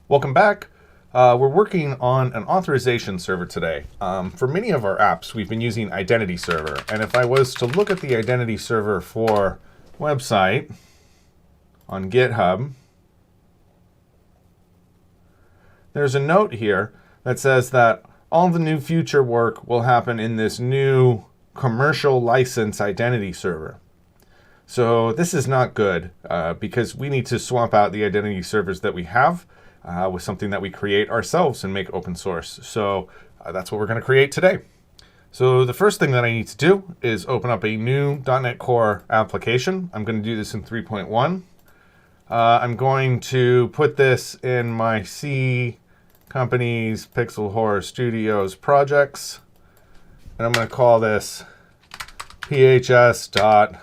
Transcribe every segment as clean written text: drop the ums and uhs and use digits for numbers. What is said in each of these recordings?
Welcome back. We're working on an authorization server today. For many of our apps, we've been using identity server. And if I was to look at the identity server for website on GitHub, there's a note here that says that all the new future work will happen in this new commercial license identity server. So this is not good because we need to swap out the identity servers that we have with something that we create ourselves and make open source. So that's what we're going to create today. So the first thing that I need to do is open up a new .NET Core application. I'm going to do this in 3.1. I'm going to put this in my C companies, Pixel Horror Studios projects. And I'm going to call this phs.auth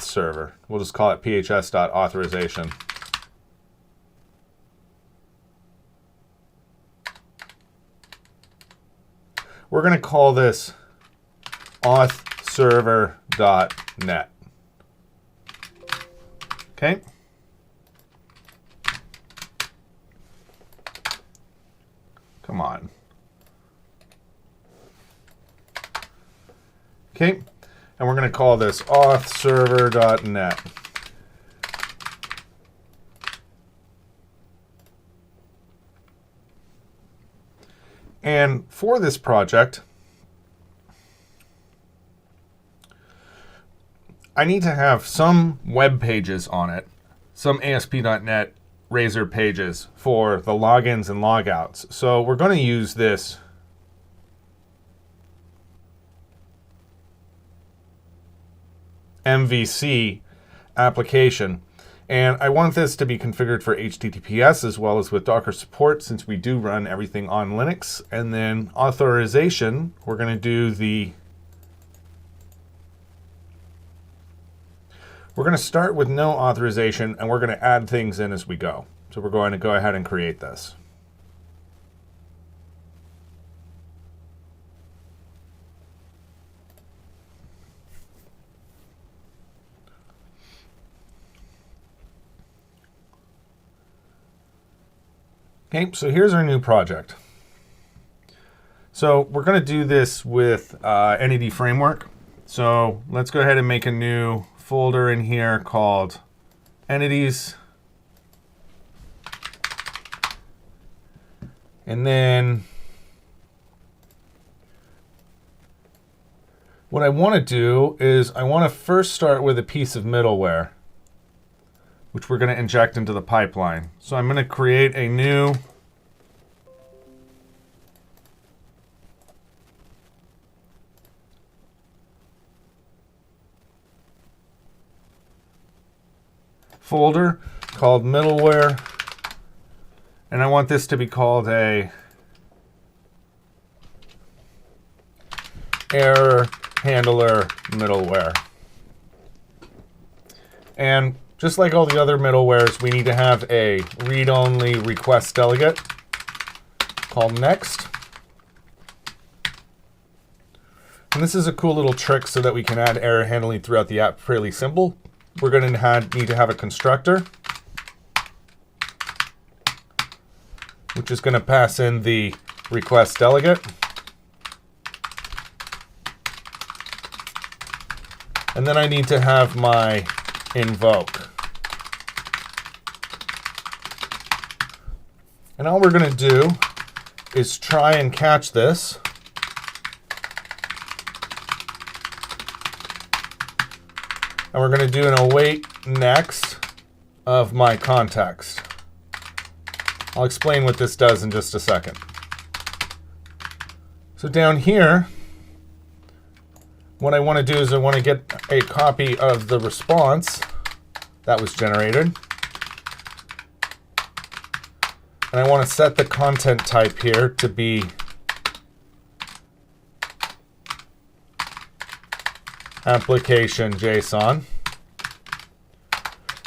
server. We'll just call it phs.authorization. We're going to call this authserver.net. Okay. Come on. Okay. And we're going to call this authserver.net. And for this project, I need to have some web pages on it, some ASP.NET Razor pages for the logins and logouts. So we're going to use this MVC application. And I want this to be configured for HTTPS as well as with Docker support, since we do run everything on Linux. And then authorization, we're going to do we're going to start with no authorization, and we're going to add things in as we go. So we're going to go ahead and create this. Okay, so here's our new project. So we're going to do this with Entity Framework. So let's go ahead and make a new folder in here called Entities. And then what I want to do is I want to first start with a piece of middleware, which we're going to inject into the pipeline. So I'm going to create a new folder called middleware, and I want this to be called a error handler middleware. And just like all the other middlewares, we need to have a read-only request delegate called next. And this is a cool little trick so that we can add error handling throughout the app fairly simple. We're going to need to have a constructor, which is going to pass in the request delegate. And then I need to have my invoke. And all we're going to do is try and catch this. And we're going to do an await next of my context. I'll explain what this does in just a second. So down here, what I want to do is I want to get a copy of the response that was generated. And I want to set the content type here to be application JSON.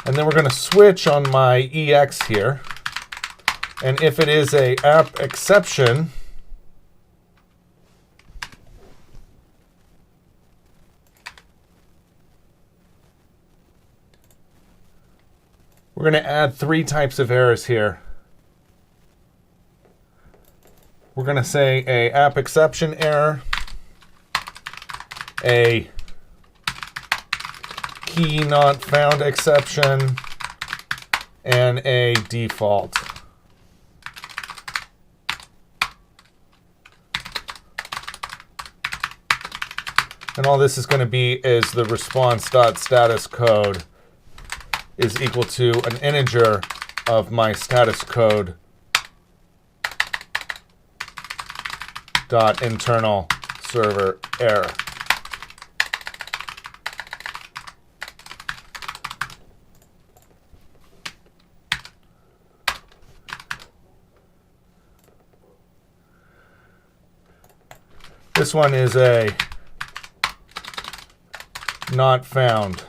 And then we're going to switch on my EX here. And if it is a app exception, we're going to add 3 types of errors here We're going to say a app exception error, a key not found exception, and a default. And all this is going to be is the response.status code is equal to an integer of my status code dot internal server error. This one is a not found.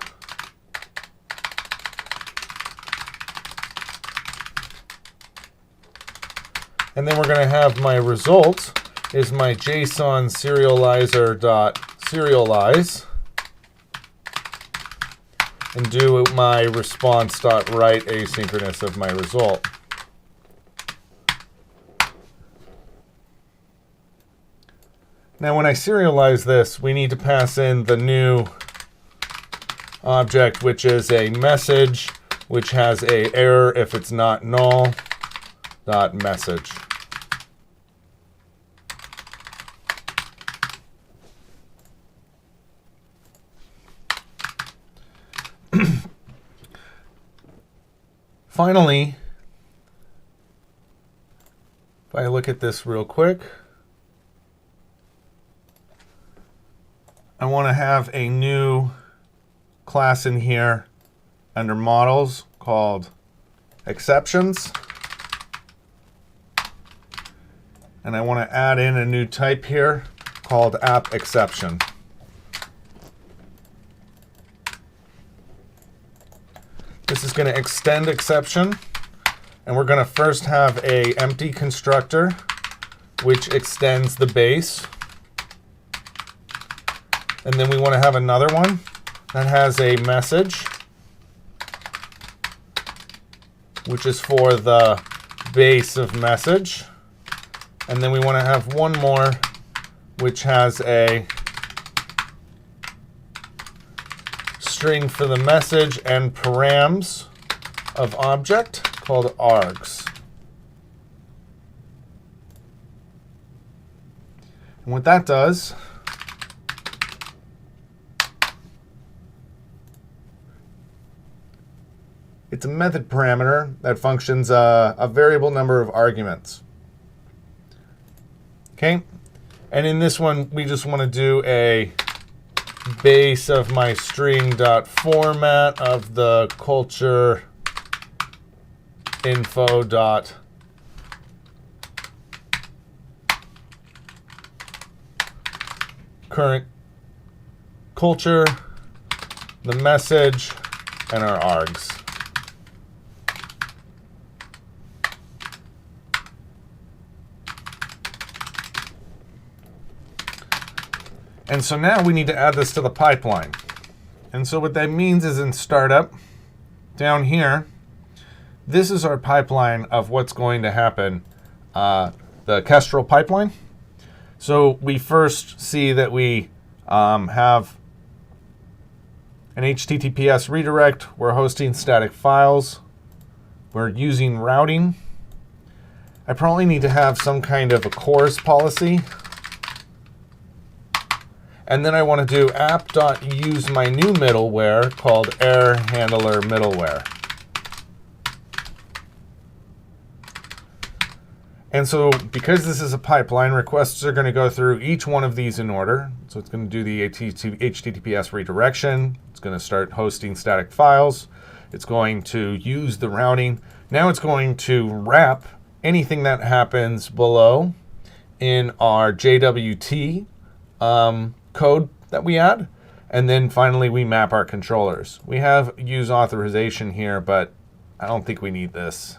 And then we're going to have my result is my JSON serializer.serialize and do my response.write asynchronous of my result. Now when I serialize this, we need to pass in the new object, which is a message, which has a error if it's not null, dot message. Finally, if I look at this real quick, I want to have a new class in here under models called exceptions. And I want to add in a new type here called app exception. This is going to extend exception, and we're going to first have a empty constructor which extends the base. And then we want to have another one that has a message, which is for the base of message. And then we want to have one more, which has a string for the message and params of object called args. And what that does it's a method parameter that functions a variable number of arguments. Okay, and in this one, we just want to do a base of my string dot format of the culture info dot current culture, the message, and our args. And so now we need to add this to the pipeline. And so what that means is in startup, down here, this is our pipeline of what's going to happen, the Kestrel pipeline. So we first see that we have an HTTPS redirect. We're hosting static files. We're using routing. I probably need to have some kind of a CORS policy. And then I want to do app.use my new middleware called error handler middleware. And so because this is a pipeline, requests are going to go through each one of these in order. So it's going to do the HTTPS redirection. It's going to start hosting static files. It's going to use the routing. Now it's going to wrap anything that happens below in our JWT code that we add. And then finally, we map our controllers. We have use authorization here, but I don't think we need this.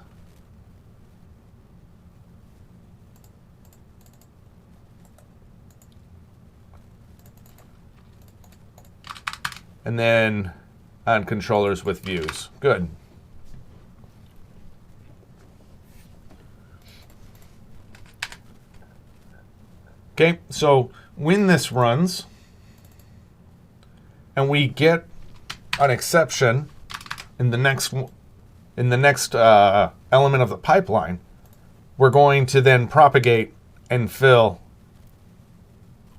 And then on controllers with views. Good. Okay, so when this runs and we get an exception in the next element of the pipeline, we're going to then propagate and fill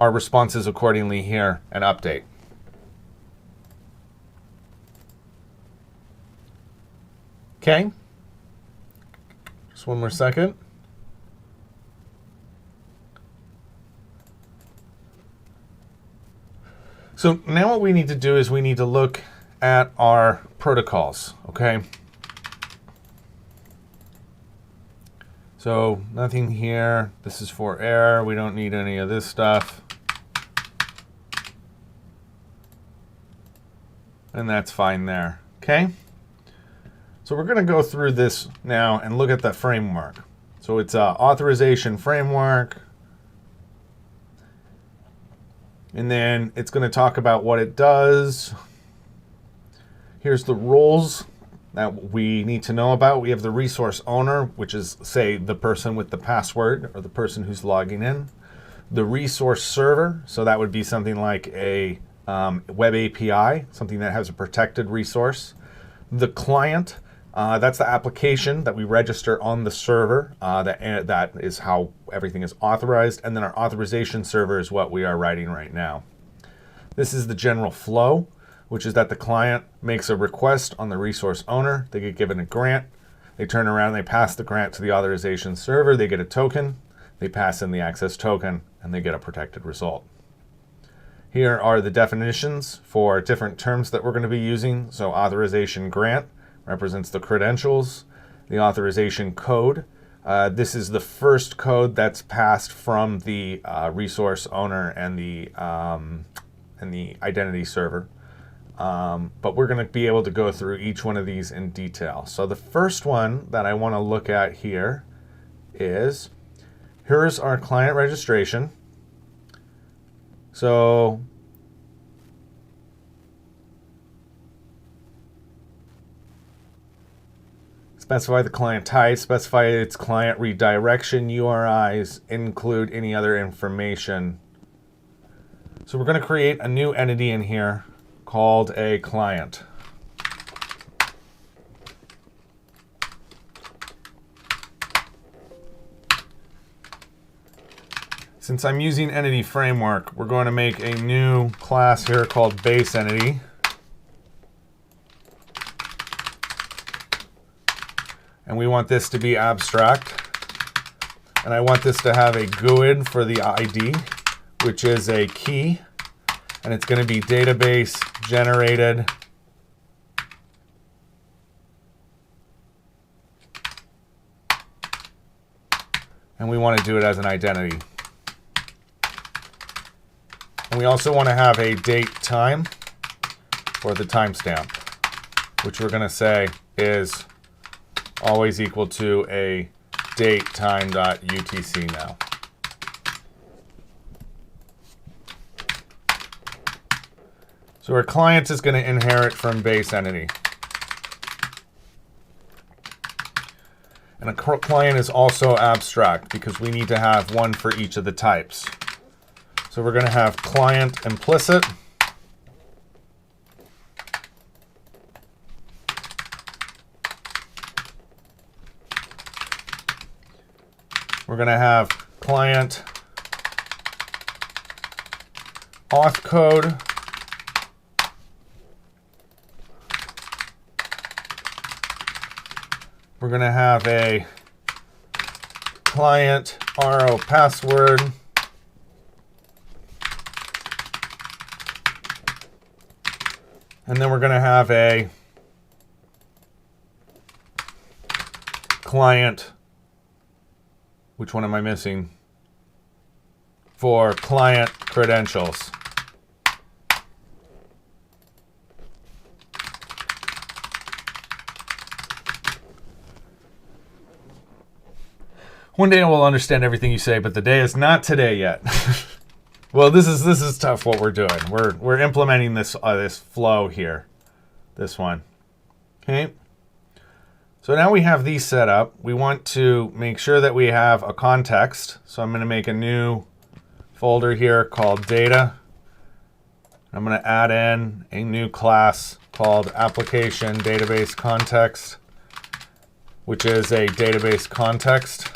our responses accordingly here and update. Okay, just one more second. So now what we need to do is we need to look at our protocols, okay? So nothing here. This is for error. We don't need any of this stuff. And that's fine there, okay? So we're going to go through this now and look at the framework. So it's Authorization Framework. And then it's going to talk about what it does. Here's the roles that we need to know about. We have the resource owner, which is, say, the person with the password or the person who's logging in. The resource server, so that would be something like a web API, something that has a protected resource. The client, that's the application that we register on the server. That is how everything is authorized. And then our authorization server is what we are writing right now. This is the general flow, which is that the client makes a request on the resource owner. They get given a grant. They turn around, they pass the grant to the authorization server. They get a token. They pass in the access token, and they get a protected result. Here are the definitions for different terms that we're going to be using. So authorization grant represents the credentials. The authorization code. This is the first code that's passed from the resource owner and the identity server. But we're going to be able to go through each one of these in detail. So the first one that I want to look at here is, here's our client registration. So specify the client type, specify its client redirection URIs, include any other information. So we're going to create a new entity in here called a client. Since I'm using Entity Framework, we're going to make a new class here called base entity. And we want this to be abstract. And I want this to have a GUID for the ID, which is a key. And it's going to be database generated and we want to do it as an identity. And we also want to have a date time for the timestamp, which we're going to say is always equal to a date time.utc now. So our client is going to inherit from base entity. And a client is also abstract because we need to have one for each of the types. So we're going to have client implicit. We're going to have client auth code. We're going to have a client RO password. And then we're going to have a client, which one am I missing? For client credentials. One day I will understand everything you say, but the day is not today yet. Well, this is tough what we're doing. We're implementing this this flow here. This one. Okay. So now we have these set up. We want to make sure that we have a context. So I'm going to make a new folder here called data. I'm going to add in a new class called application database context, which is a database context.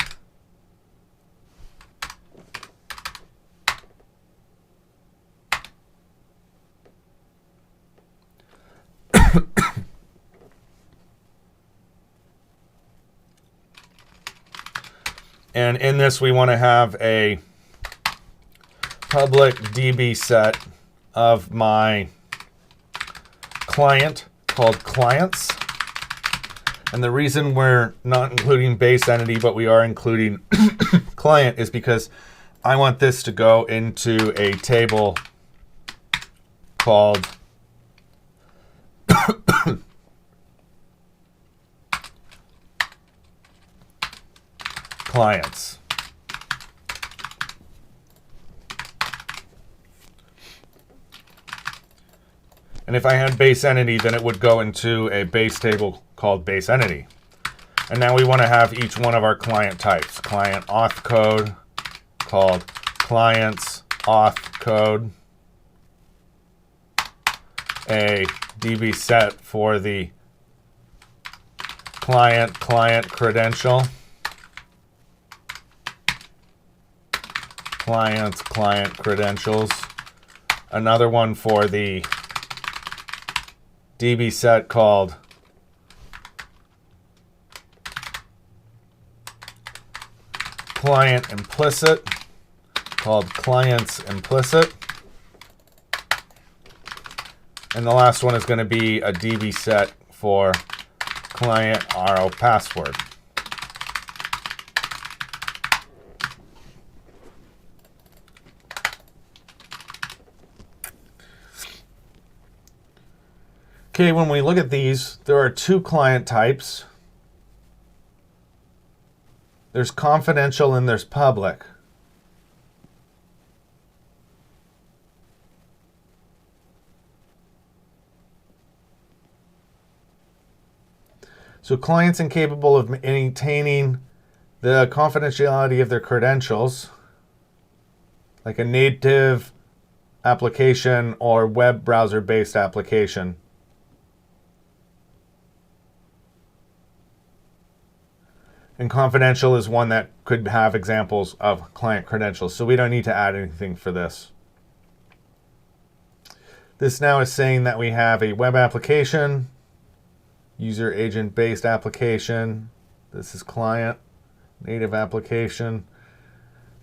And in this, we want to have a public DB set of my client called clients. And the reason we're not including base entity, but we are including client, is because I want this to go into a table called clients. And if I had base entity, then it would go into a base table called base entity. And now we want to have each one of our client types. Client auth code called clients auth code. A DB set for the client credential. Client credentials. Another one for the DB set called client implicit, called clients implicit. And the last one is going to be a DB set for client RO password. Okay, when we look at these, there are two client types. There's confidential and there's public. So clients incapable of maintaining the confidentiality of their credentials, like a native application or web browser-based application. And confidential is one that could have examples of client credentials. So we don't need to add anything for this. This now is saying that we have a web application, user agent-based application. This is client, native application.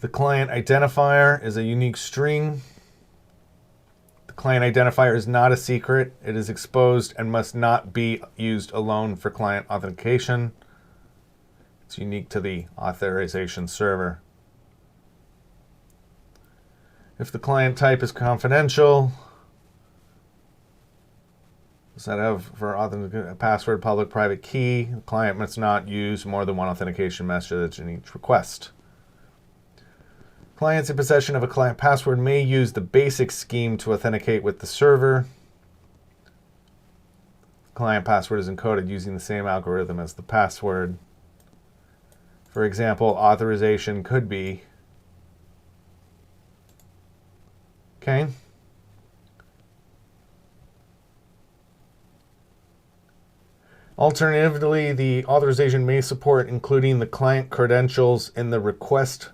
The client identifier is a unique string. The client identifier is not a secret. It is exposed and must not be used alone for client authentication. It's unique to the authorization server. If the client type is confidential, set up for authentication password, public, private key. The client must not use more than one authentication message in each request. Clients in possession of a client password may use the basic scheme to authenticate with the server. Client password is encoded using the same algorithm as the password. For example, authorization could be, okay. Alternatively, the authorization may support including the client credentials in the request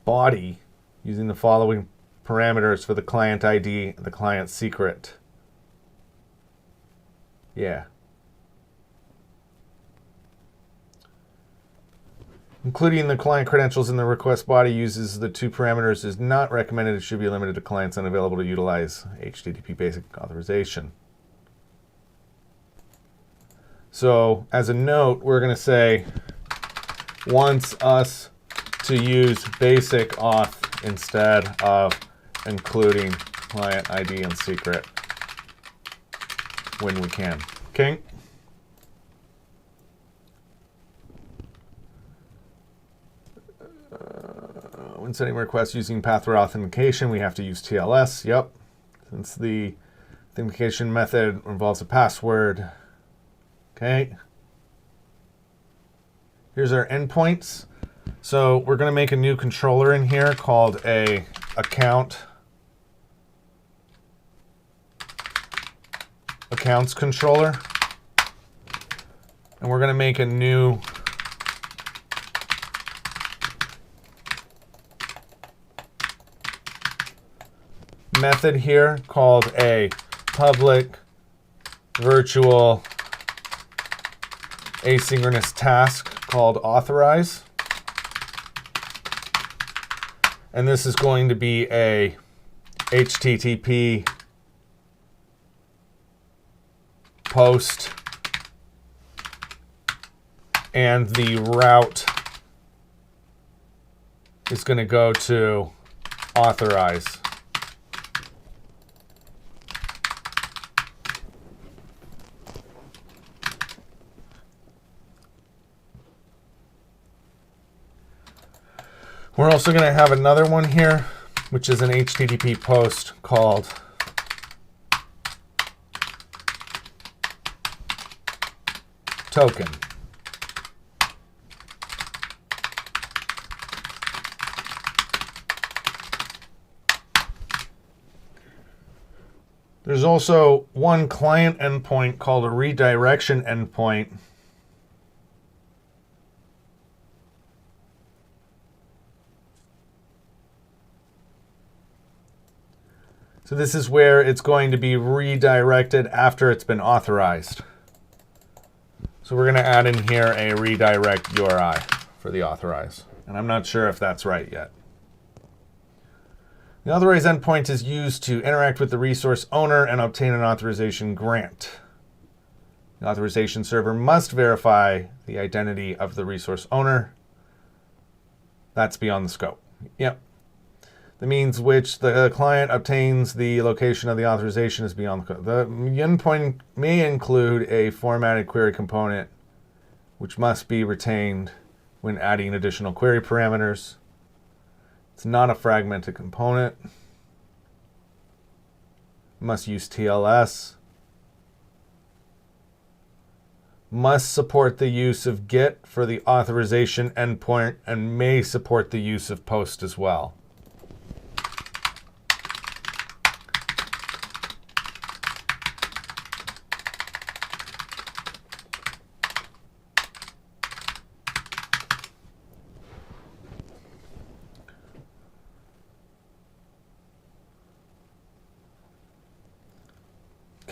body using the following parameters for the client ID and the client secret. Yeah. Including the client credentials in the request body uses the two parameters is not recommended. It should be limited to clients unavailable to utilize HTTP basic authorization. So as a note, we're going to say wants us to use basic auth instead of including client ID and secret when we can. Okay. When sending requests using password authentication, we have to use TLS. Yep. Since the authentication method involves a password. Okay. Here's our endpoints. So we're going to make a new controller in here called a accounts controller. And we're going to make a new method here called a public virtual asynchronous task called authorize. And this is going to be a HTTP post, and the route is going to go to authorize. We're also going to have another one here, which is an HTTP post called token. There's also one client endpoint called a redirection endpoint. So this is where it's going to be redirected after it's been authorized. So we're going to add in here a redirect URI for the authorize. And I'm not sure if that's right yet. The authorize endpoint is used to interact with the resource owner and obtain an authorization grant. The authorization server must verify the identity of the resource owner. That's beyond the scope. Yep. The means which the client obtains the location of the authorization is beyond the scope. The endpoint may include a formatted query component, which must be retained when adding additional query parameters. It's not a fragmented component. Must use TLS. Must support the use of GET for the authorization endpoint and may support the use of POST as well.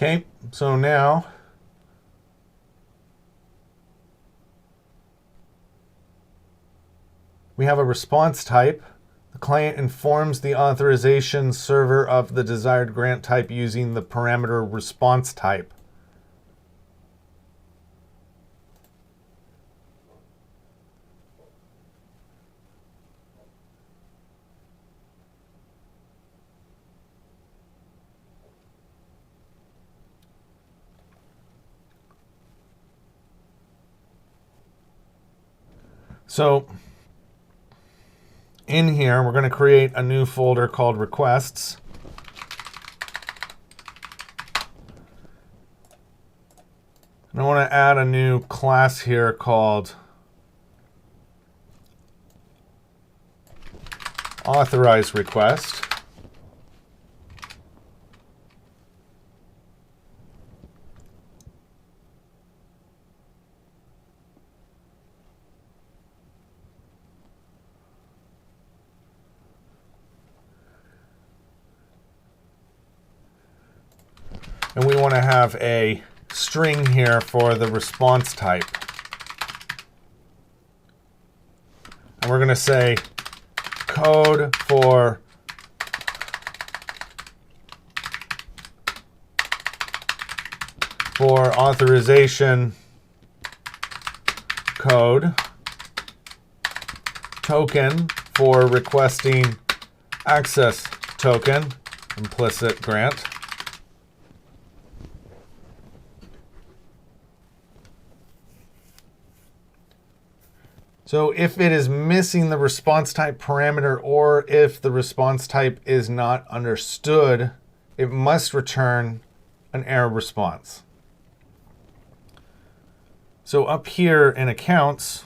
Okay, so now we have a response type. The client informs the authorization server of the desired grant type using the parameter response type. So in here, we're going to create a new folder called requests. And I want to add a new class here called authorize request. And we want to have a string here for the response type. And we're going to say code for authorization code, token for requesting access token, implicit grant. So if it is missing the response type parameter or if the response type is not understood, it must return an error response. So up here in accounts,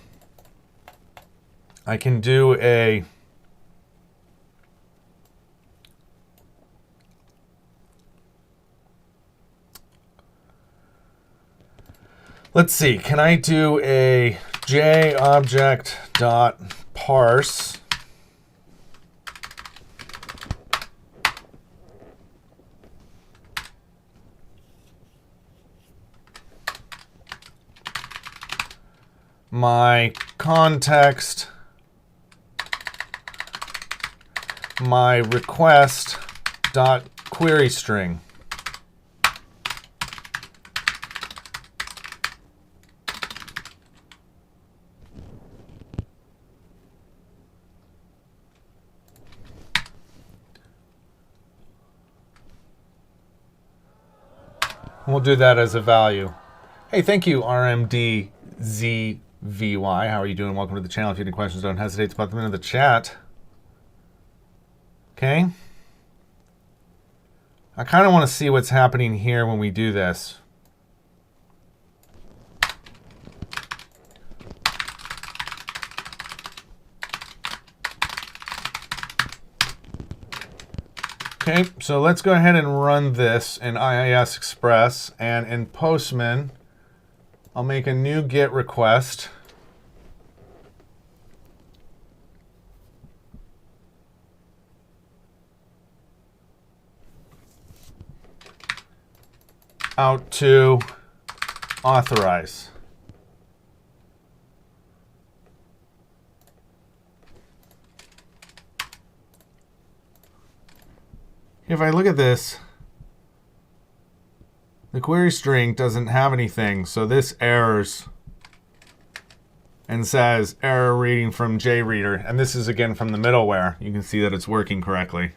I can do a Let's see, can I do a JObject.parse my context, my request dot query string. We'll do that as a value. Hey, thank you, RMDZVY. How are you doing? Welcome to the channel. If you have any questions, don't hesitate to put them into the chat. Okay. I kind of want to see what's happening here when we do this. Okay, so let's go ahead and run this in IIS Express, and in Postman, I'll make a new GET request. Out to authorize. If I look at this, the query string doesn't have anything, so this errors and says error reading from JReader, and this is again from the middleware. You can see that it's working correctly.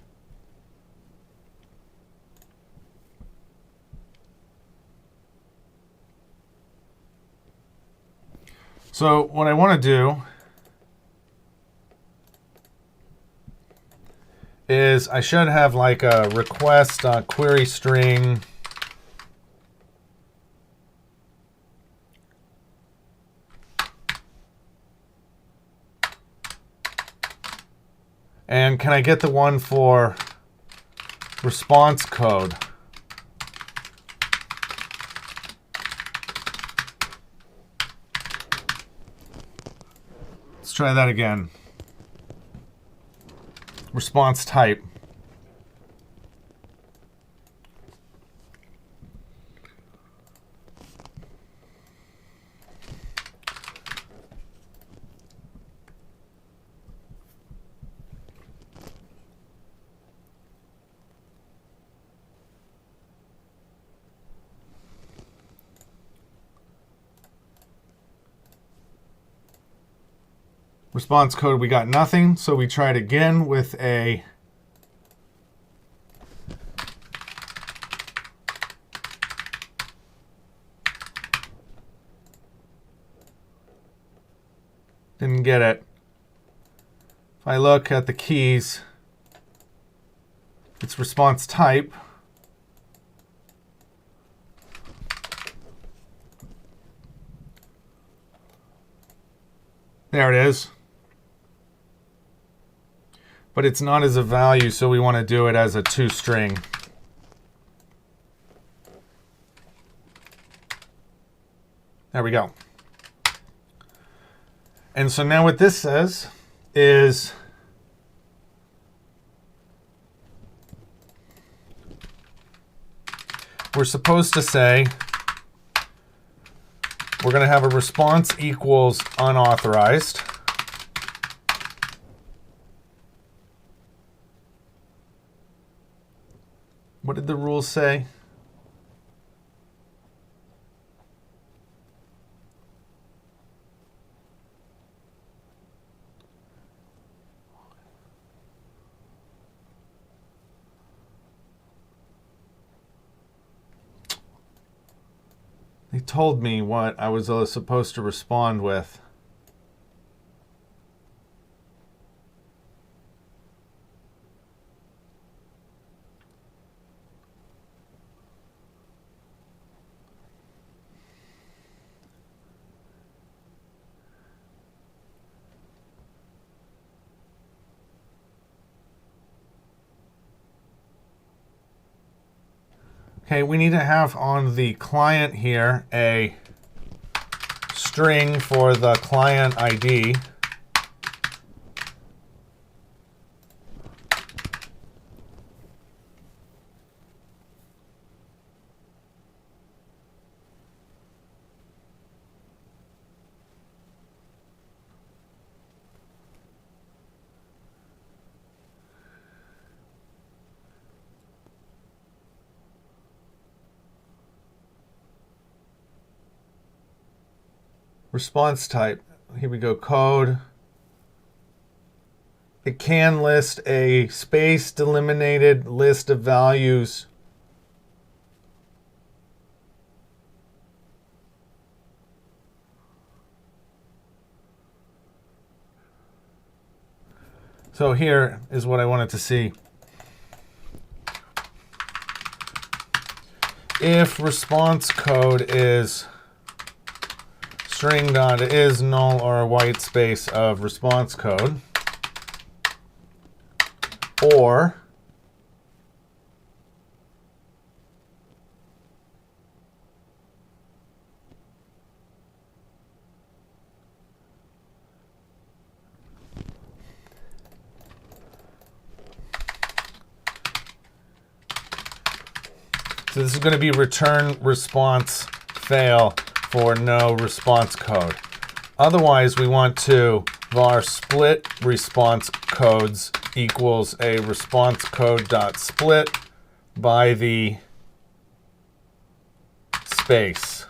So what I want to do is I should have like a request.query string and can I get the one for response code? Let's try that again. Response type. Response code, we got nothing, so we tried again with a didn't get it. If I look at the keys, it's response type. There it is. But it's not as a value, so we want to do it as a toString. There we go. And so now what this says is we're supposed to say we're going to have a response equals unauthorized. What did the rules say? They told me what I was supposed to respond with. Okay, we need to have on the client here a string for the client ID. Response type, here we go, code. It can list a space delimited list of values. So here is what I wanted to see. If response code is string.is null or a white space of response code, or so this is going to be return response fail for no response code. Otherwise, we want to var split response codes equals a response code dot split by the space.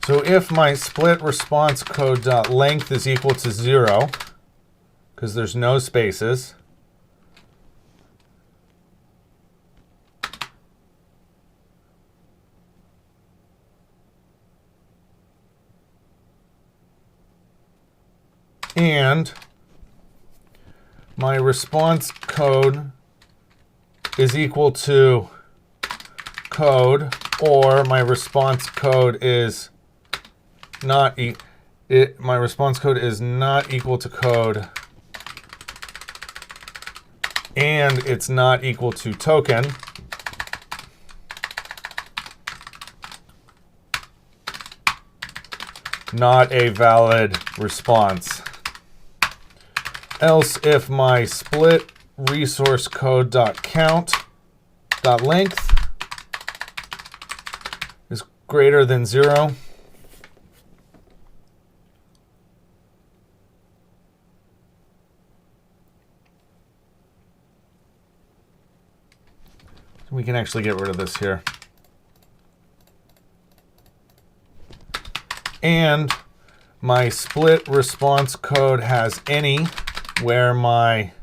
So if my split response code dot length is equal to 0, because there's no spaces, and my response code is equal to code, or my response code is not my response code is not equal to code, and it's not equal to token, not a valid response. Else, if my split resource code dot count dot length is greater than 0, we can actually get rid of this here. And my split response code has any where my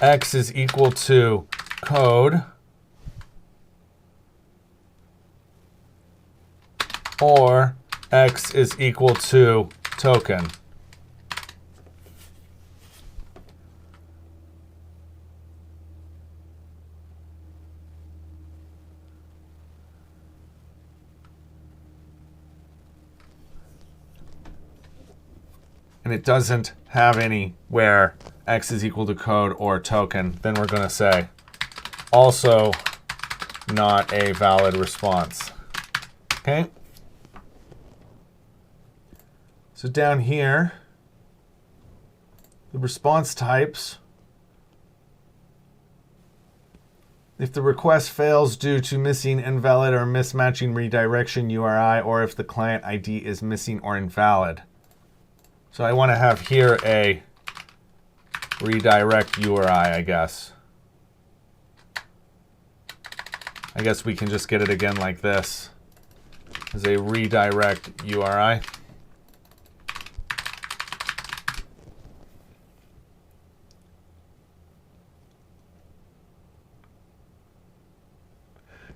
x is equal to code, or x is equal to token. And it doesn't have any where x is equal to code or token, then we're going to say also not a valid response. Okay? So down here, the response types, if the request fails due to missing, invalid, or mismatching redirection URI, or if the client ID is missing or invalid. So I want to have here a redirect URI, I guess. I guess we can just get it again like this, as a redirect URI.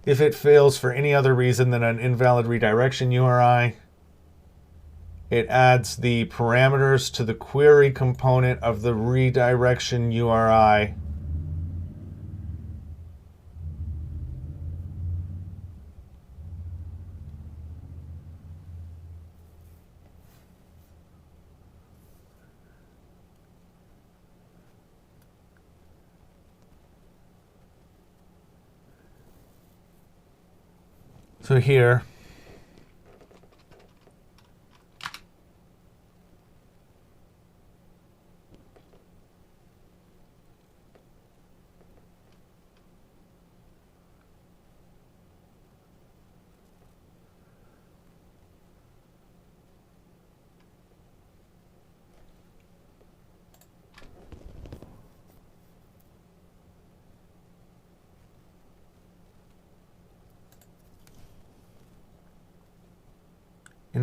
If it fails for any other reason than an invalid redirection URI, it adds the parameters to the query component of the redirection URI. So here,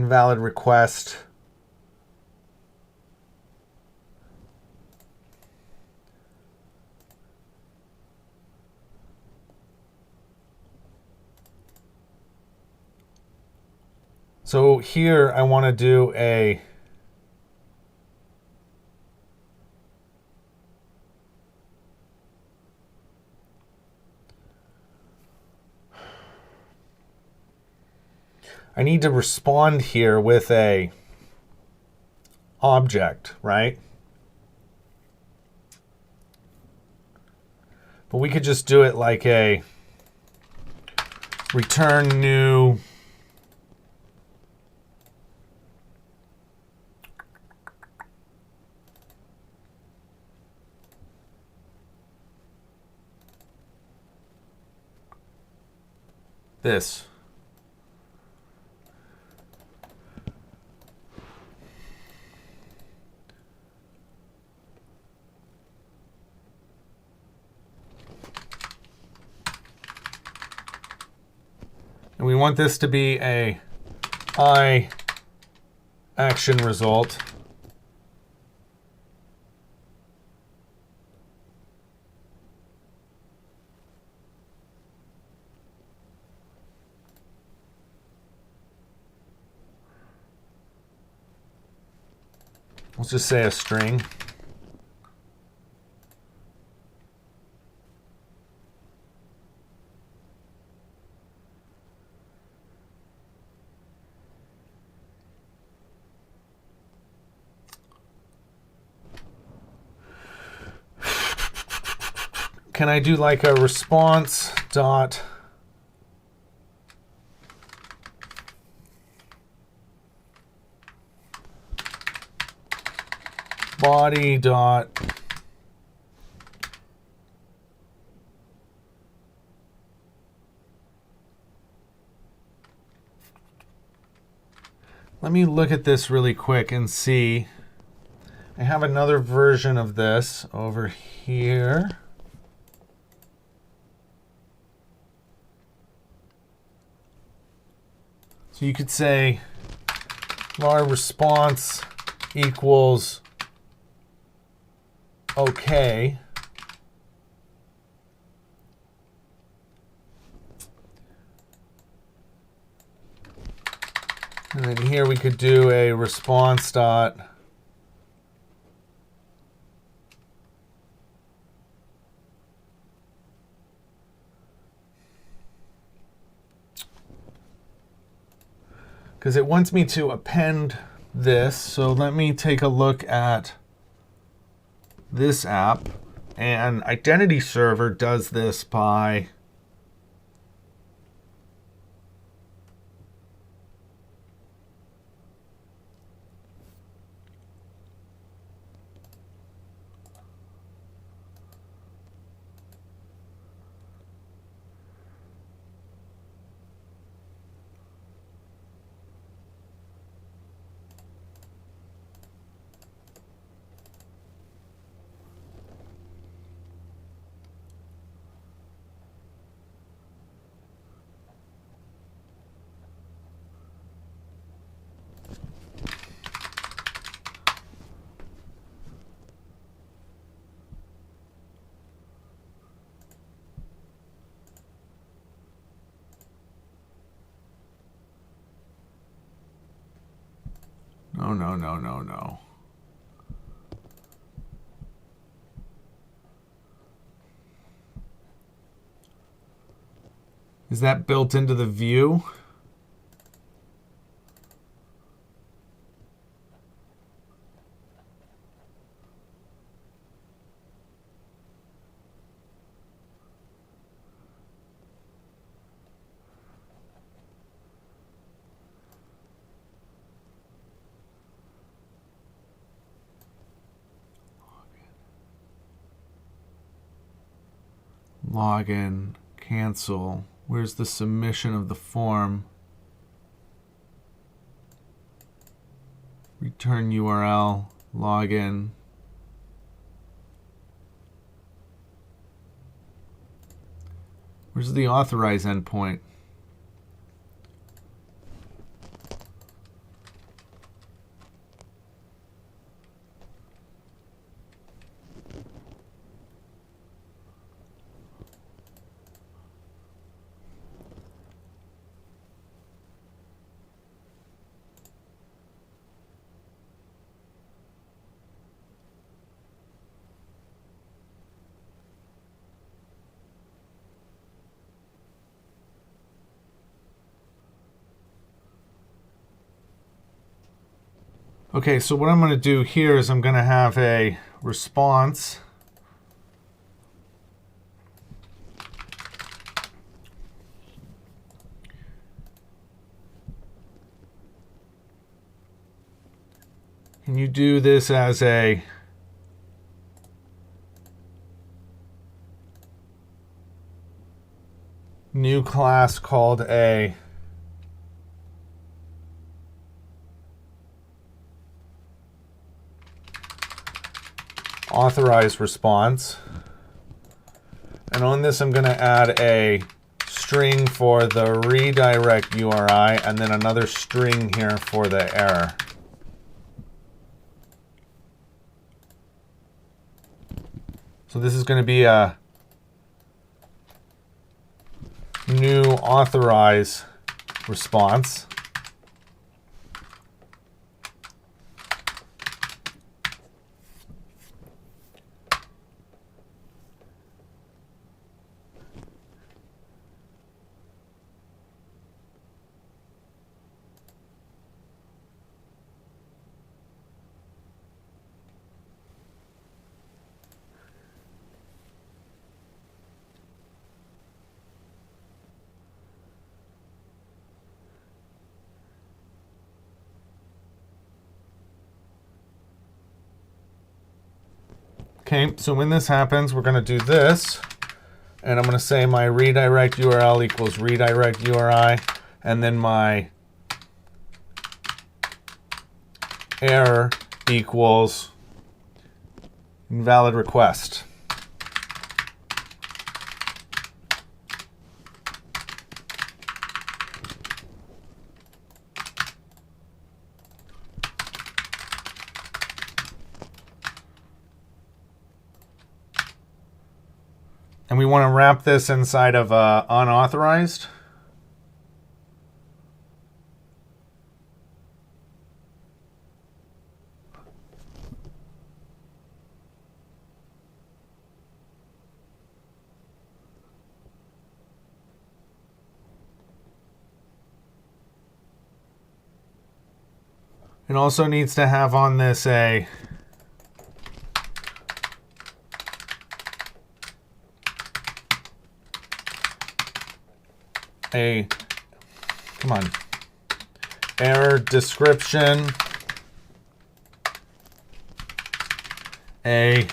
invalid request. So here I want to do a I need to respond here with a object, right? But we could just do it like a return new this. And we want this to be a I action result. Let's just say a string. Can I do like a response dot body dot let me look at this really quick and see. I have another version of this over here. So you could say var response equals OK. And then here we could do a response dot because it wants me to append this. So let me take a look at this app. And Identity Server does this by no. Is that built into the view? login, cancel. Where's the submission of the form? Return URL, login. Where's the authorize endpoint? Okay, so what I'm going to do here is I'm going to have a response. Can you do this as a new class called a authorize response. And on this, I'm going to add a string for the redirect URI and then another string here for the error. So this is going to be a new authorize response. Okay, so when this happens, we're going to do this. And I'm going to say my redirect URL equals redirect URI. And then my error equals invalid request. And we want to wrap this inside of unauthorized. It also needs to have on this a come on, error description, a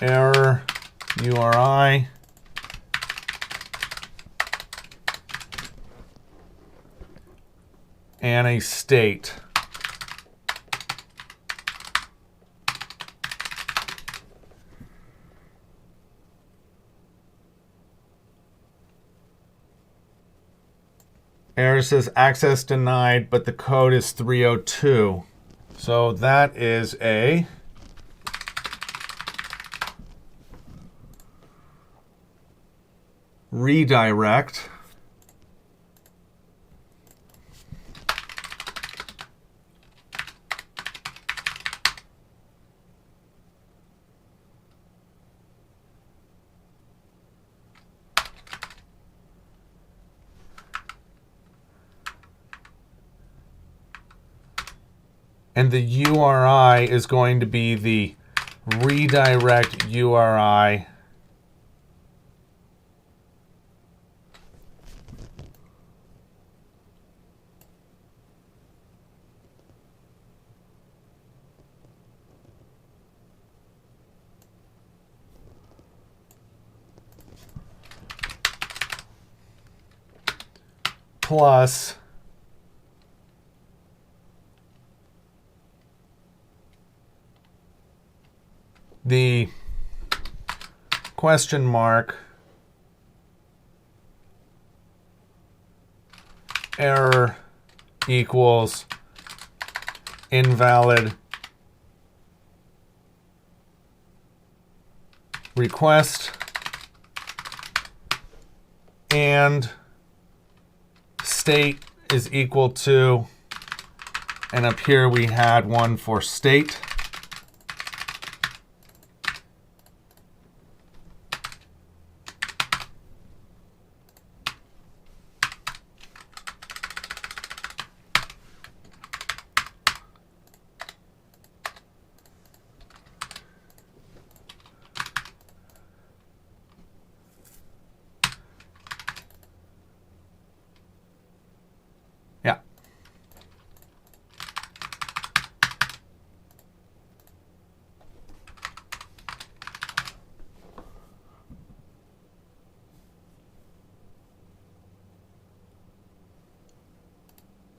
error URI, and a state. Error says access denied, but the code is 302. So that is a redirect. And the URI is going to be the redirect URI plus the question mark error equals invalid request, and state is equal to, and up here we had one for state. Yeah.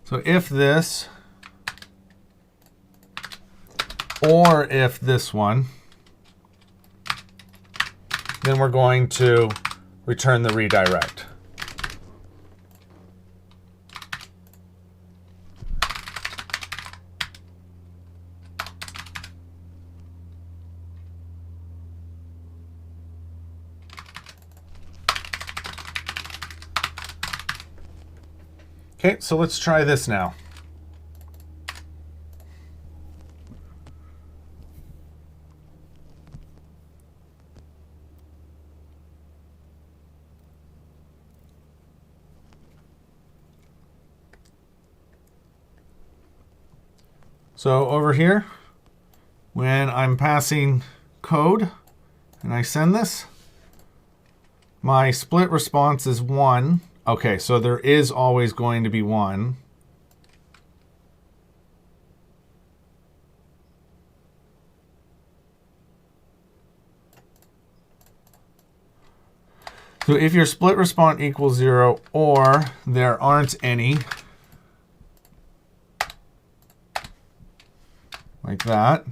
So if this, or if this one, then we're going to return the redirect. Okay, so let's try this now. So over here, when I'm passing code and I send this, my split response is 1. Okay, so there is always going to be 1. So if your split response equals 0 or there aren't any, like that,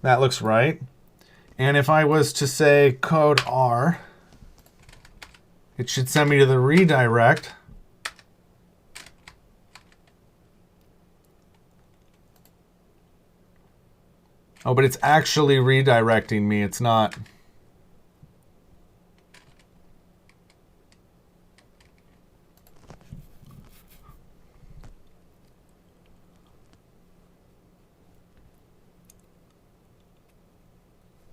that looks right. And if I was to say code R, it should send me to the redirect. Oh, but it's actually redirecting me. It's not.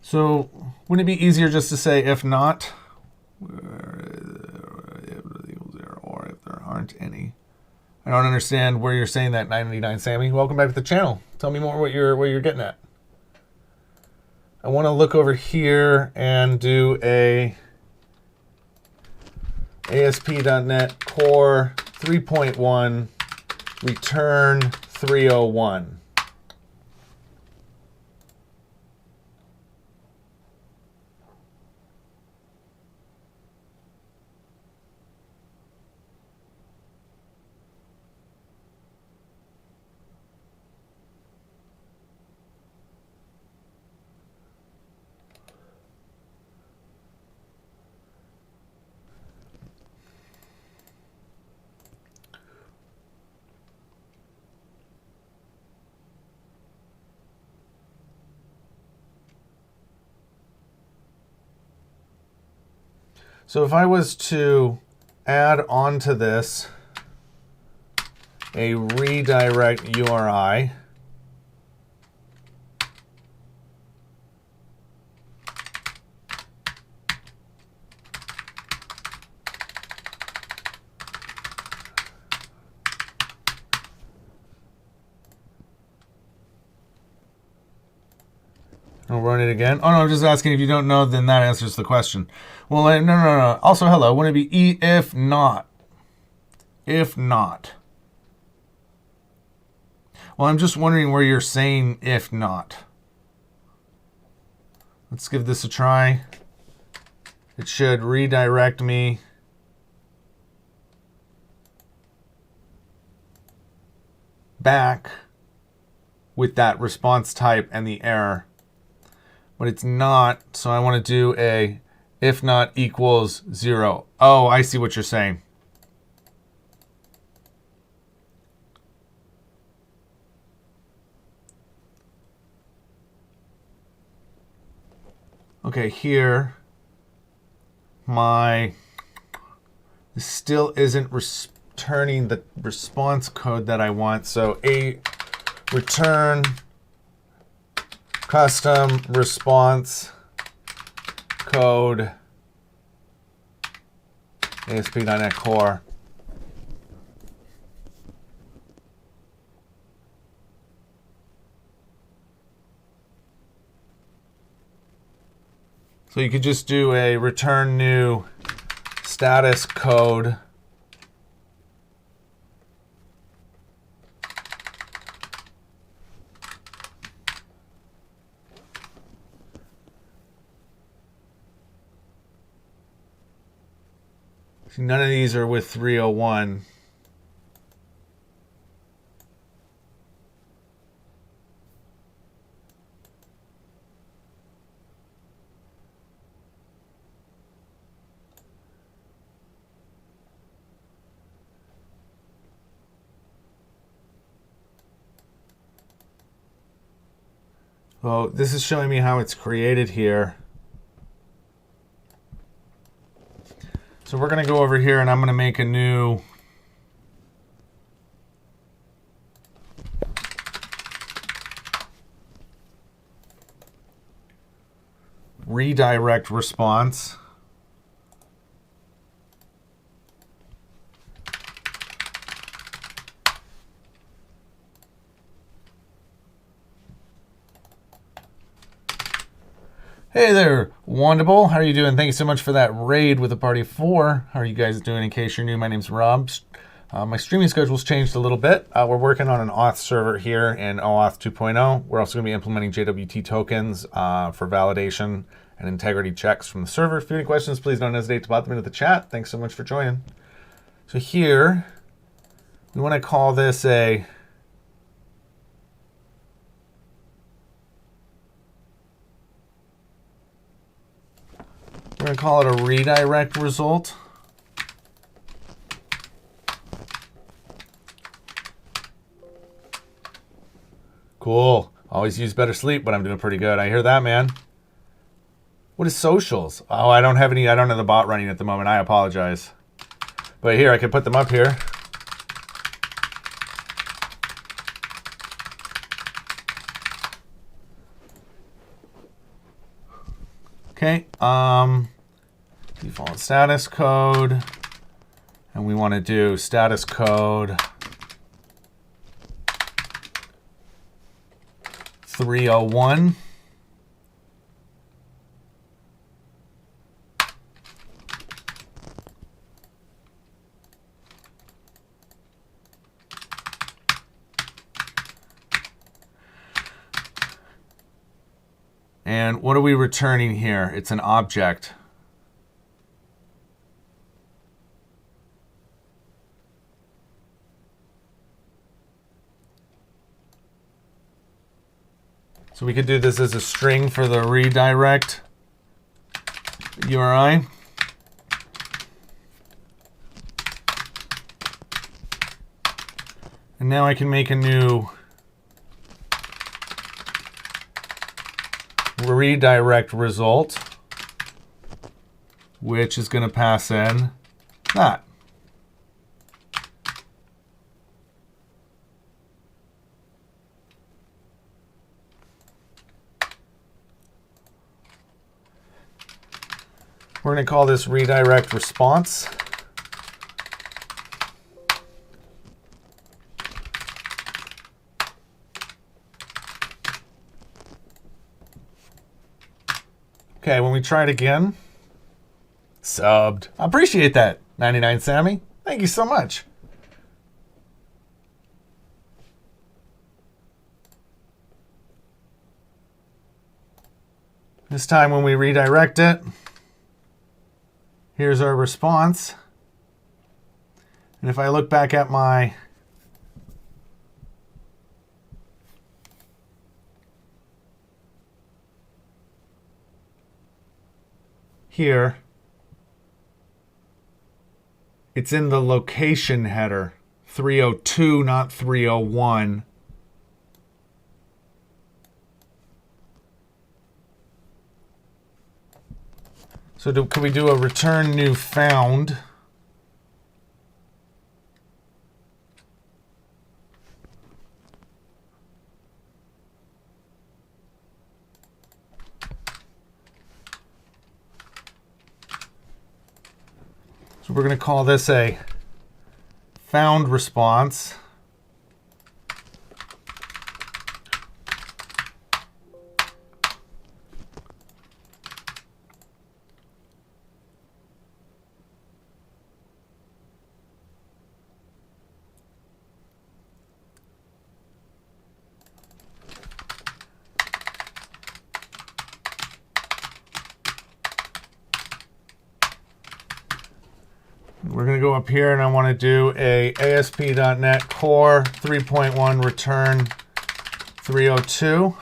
So wouldn't it be easier just to say if not, or if there aren't any? I don't understand where you're saying that, 99 Sammy. Welcome back to the channel. Tell me more what you're getting at. I want to look over here and do a ASP.NET Core 3.1 return 301. So if I was to add onto this a redirect URI, I'll run it again. Oh, no, I'm just asking if you don't know, then that answers the question. Well, no. Also, hello. Wouldn't it be if not? If not. Well, I'm just wondering where you're saying if not. Let's give this a try. it should redirect me back with that response type and the error. But it's not, so I want to do a if not equals 0. Oh, I see what you're saying. Okay, here, this still isn't returning the response code that I want. So a return custom response code ASP.NET Core. So you could just do a return new status code. See, none of these are with 301. Well, this is showing me how it's created here. So we're going to go over here and I'm going to make a new redirect response. Hey there, Wonderful. How are you doing? Thank you so much for that raid with a party of 4. How are you guys doing? In case you're new, my name's Rob. My streaming schedule's changed a little bit. We're working on an auth server here in OAuth 2.0. We're also going to be implementing JWT tokens for validation and integrity checks from the server. If you have any questions, please don't hesitate to pop them into the chat. Thanks so much for joining. So here, we want to call this a we're going to call it a redirect result. Cool. Always use better sleep, but I'm doing pretty good. I hear that, man. What is socials? Oh, I don't have the bot running at the moment. I apologize. But here, I can put them up here. Okay. Default status code. And we want to do status code 301. And what are we returning here? It's an object. So we could do this as a string for the redirect URI. And now I can make a new redirect result, which is going to pass in that. We're going to call this redirect response. Okay, when we try it again, subbed. I appreciate that, 99 Sammy. Thank you so much. This time when we redirect it, Here's our response. And if I look back at my here, it's in the location header, 302, not 301. So could we do a return new found? So we're going to call this a found response. We're going to go up here and I want to do a ASP.NET Core 3.1 return 302.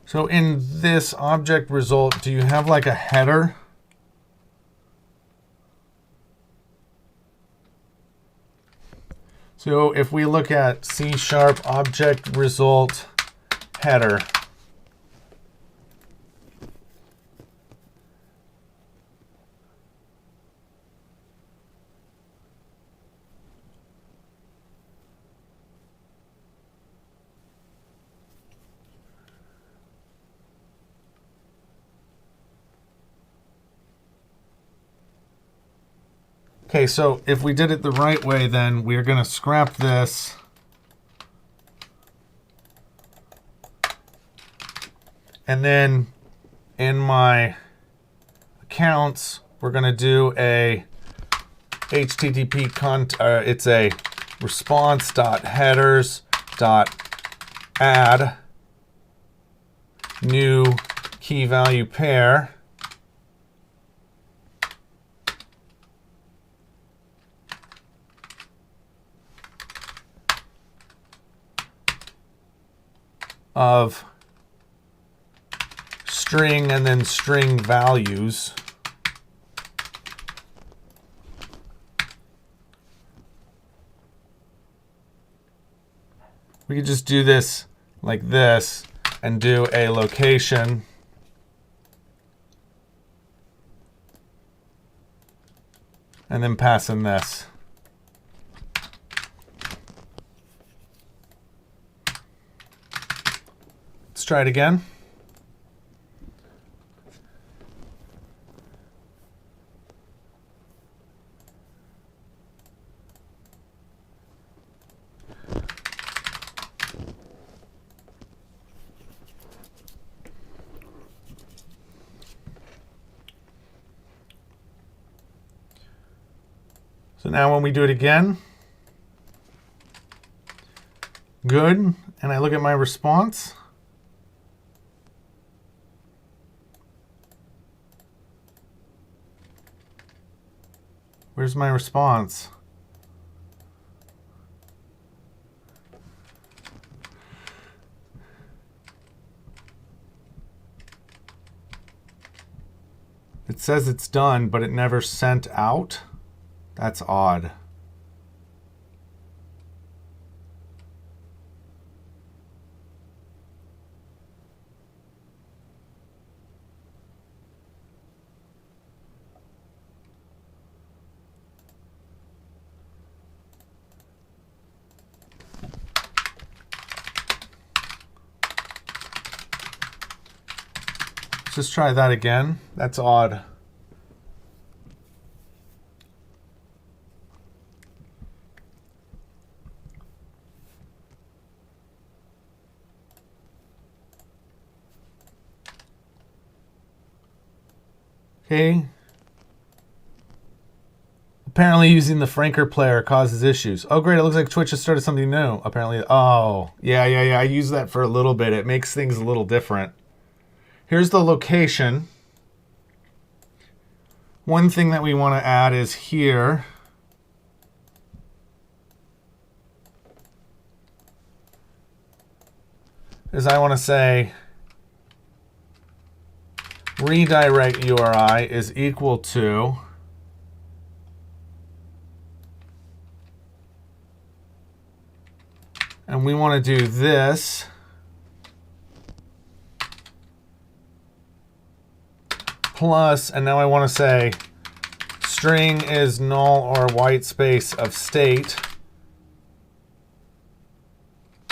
So in this object result, do you have like a header? So if we look at C# object result header, okay, so if we did it the right way, then we're going to scrap this. And then in my accounts, we're going to do a HTTP it's a response.headers.add new key value pair. Of string and then string values. We could just do this like this and do a location and then pass in this. Let's try it again. So now when we do it again, good, and I look at my response, where's my response? It says it's done, but it never sent out. That's odd. just try that again. That's odd. Okay. Apparently using the Franker player causes issues. Oh, great. It looks like Twitch has started something new. Apparently. Oh, yeah. I use that for a little bit. It makes things a little different. Here's the location. One thing that we want to add is here. Is I want to say redirect URI is equal to and we want to do this plus, and now I want to say string is null or white space of state.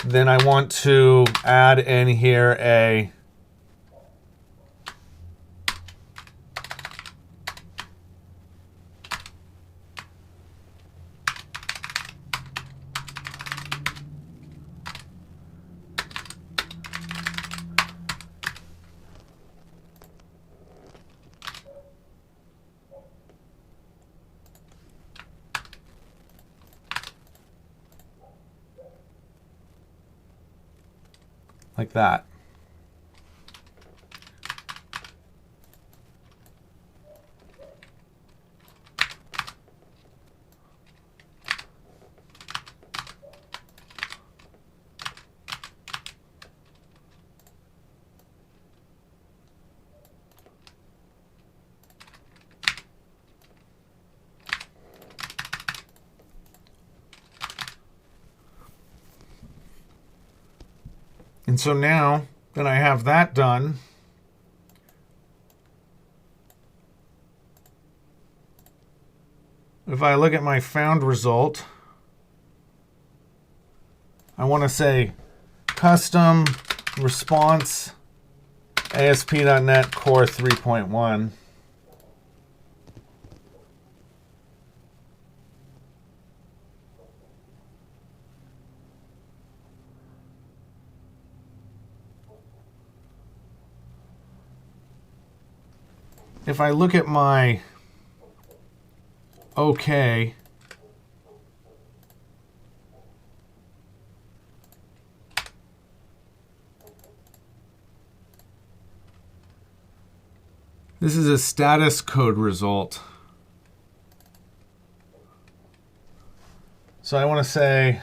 Then I want to add in here a like that. And so now that I have that done, if I look at my found result, I want to say custom response ASP.NET Core 3.1. If I look at my OK, this is a status code result. So I want to say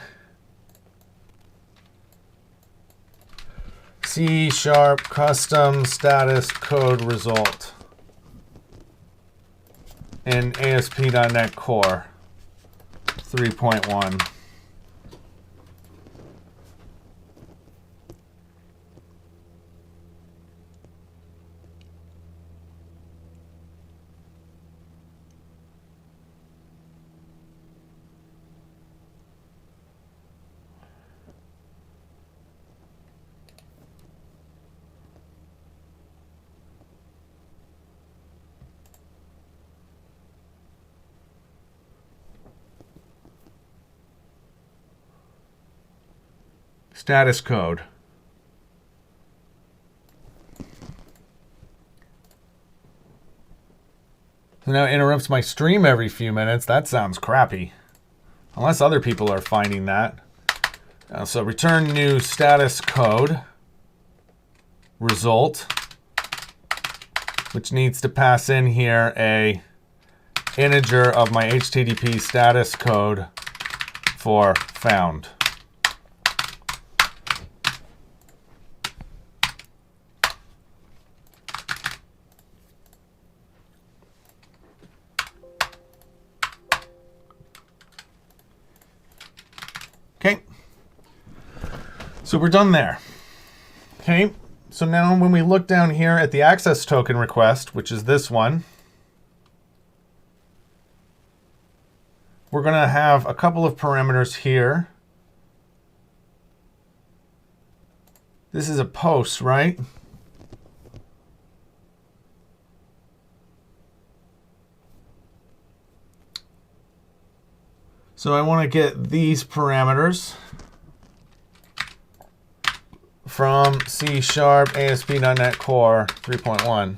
C# custom status code result in ASP.NET Core 3.1. Status code. So now it interrupts my stream every few minutes. That sounds crappy. Unless other people are finding that. So return new status code result, which needs to pass in here a integer of my HTTP status code for found. Okay, so we're done there. Okay, so now when we look down here at the access token request, which is this one, we're going to have a couple of parameters here. This is a post, right? So I want to get these parameters from C# ASP.NET Core 3.1.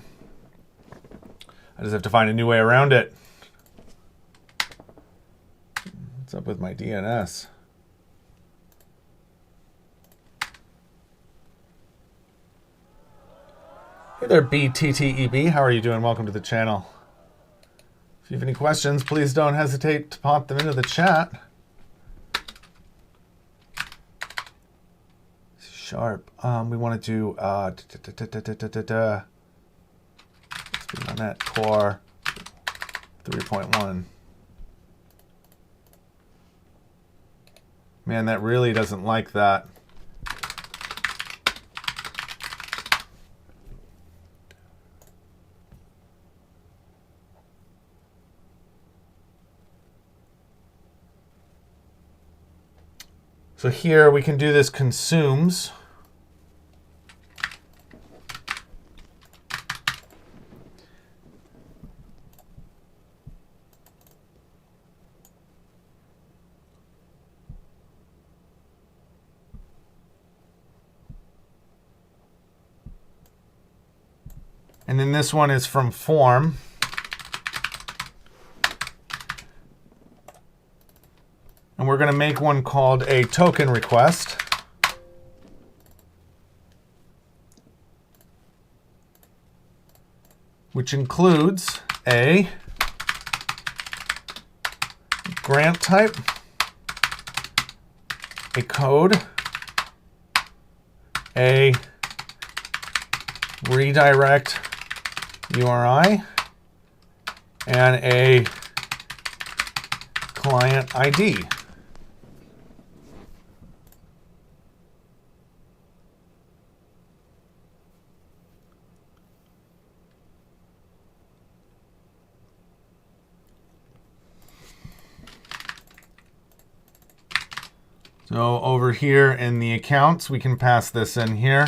I just have to find a new way around it. What's up with my DNS? Hey there, BTTEB. How are you doing? Welcome to the channel. If you have any questions, please don't hesitate to pop them into the chat. Sharp. We want to do .NET Core 3.1. Man, that really doesn't like that. So here we can do this consumes. And then this one is from form. And we're going to make one called a token request. Which includes a grant type, a code, a redirect URI, and a client ID. So over here in the accounts, we can pass this in here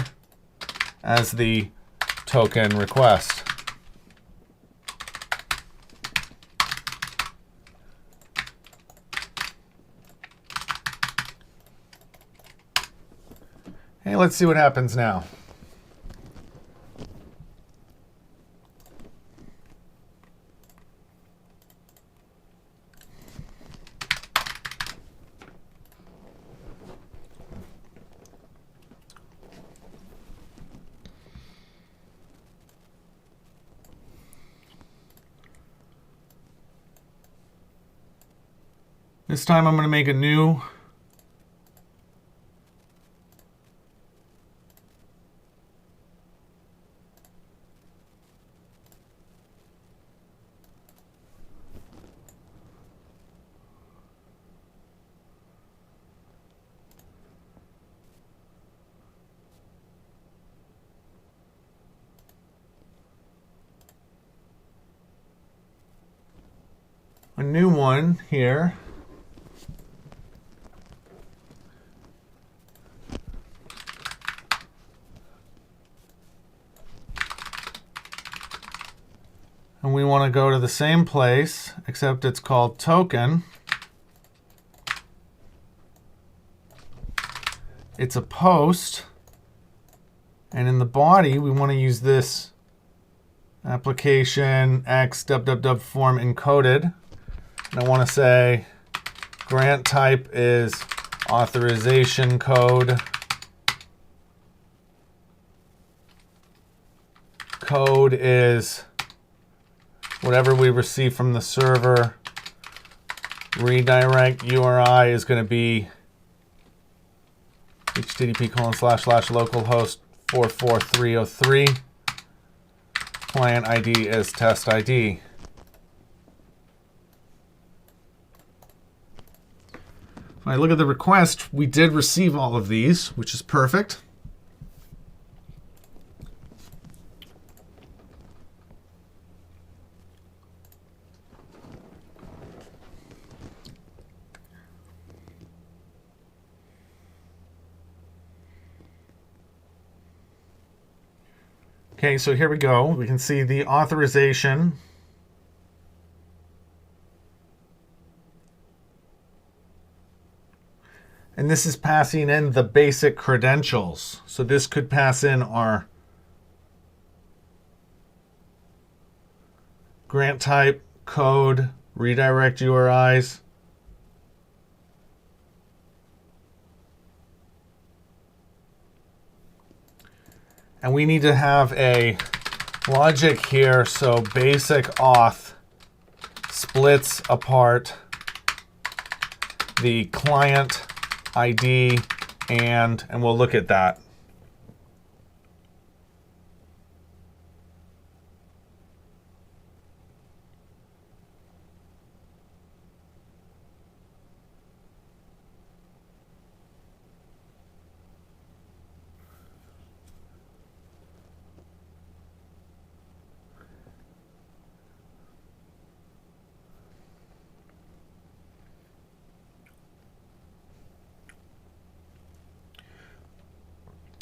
as the token request. Hey, let's see what happens now. This time I'm going to make a new one here. And we want to go to the same place, except it's called token. It's a post. And in the body, we want to use this application x www form encoded. And I want to say grant type is authorization code. Code is whatever we receive from the server. Redirect URI is going to be http://localhost 44303. Client ID is test ID. If I look at the request, we did receive all of these, which is perfect. Okay, so here we go. We can see the authorization. And this is passing in the basic credentials. So this could pass in our grant type, code, redirect URIs. And we need to have a logic here, so basic auth splits apart the client ID, and we'll look at that.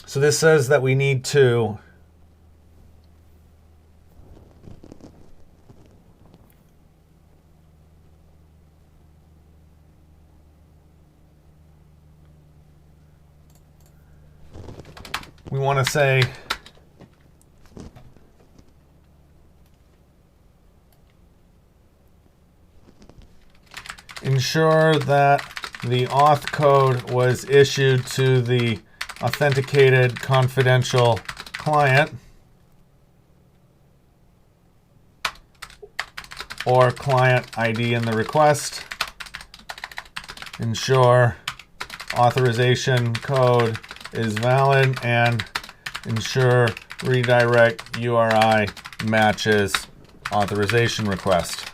So this says that we need to say ensure that the auth code was issued to the authenticated confidential client or client ID in the request. Ensure authorization code is valid, and ensure redirect URI matches authorization request.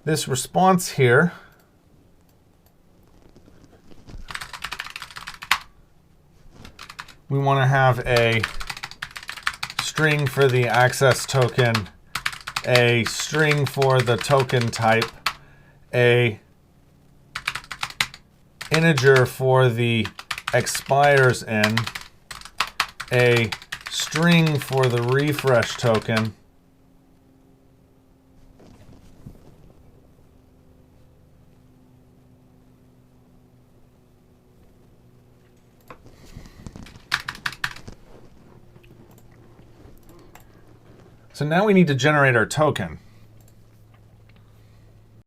This response here we want to have a string for the access token, a string for the token type, a integer for the expires in, a string for the refresh token, so now we need to generate our token.